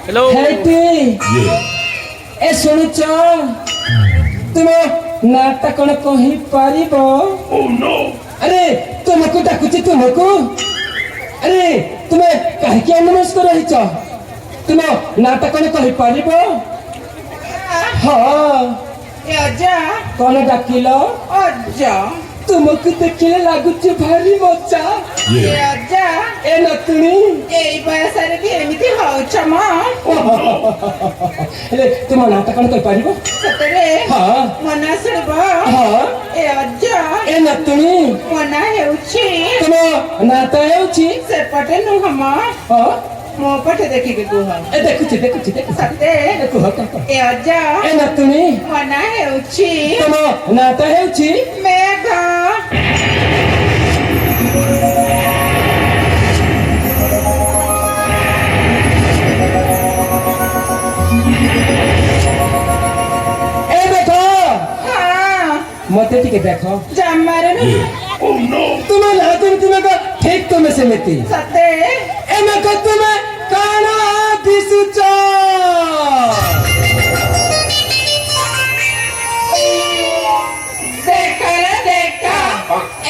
Hello. Hey, ए सुनिच तुम नाटक कौन कही पारिबो? Oh no! अरे तुमको डाकुची तुमको अरे तुम्हें कहीं क्या नमस्कार रही छ तुम नाटक कौन कही पारिबो? हाँ ए अजा कौन डाकिलो? अजा तुमको देखिले लागुची भारी मजा ए अजा ए नतुनी ए बयसरे भी एमिति होउछ म अरे तुम नाटक कौन कही पारिबो? सतरे हाँ मना सुनबो हाँ ए अजा ए नतुनी मना हेउछि तुम नाता हेउची सेपटे नु हम हाँ मो पटे देखि के कुह ए देखुची सते कुह कह ए अजा ए नतुनी मना हेउछि तुम नाता हेउची मेघ ए देखो हाँ मते टिके देखो जमारे नु Oh no! तुम्हें लागुन तुम्हें को ठीक तुम्हें से मिती सते ए मैं को तुम्हें काना दिसुचा देखा रे देखा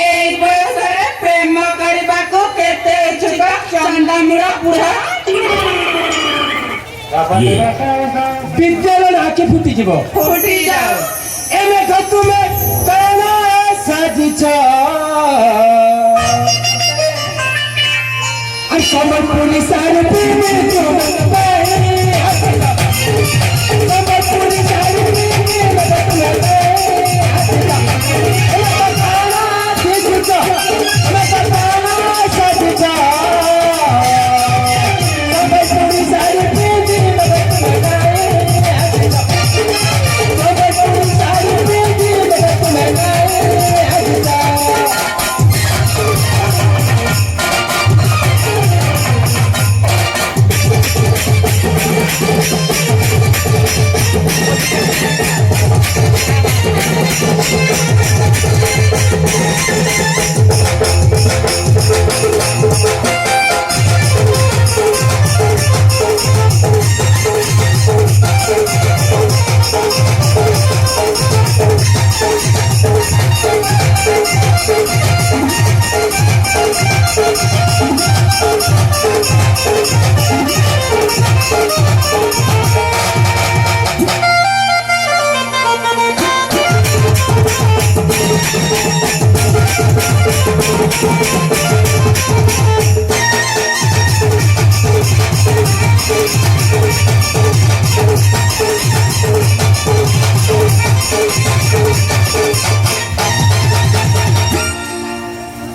ए बयसरे प्रेम करबा को केते छुका चंदामुरा बुढ़ा विद्यालय आके फुटी जीवो फुटी जाओ ए मैं को तुम्हें काना साजिचा और संबलपुरी सारे प्रेमी जो मनबाई संबलपुरी सारे प्रेमी मनबाई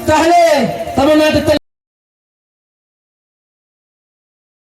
ताहले तब नाटक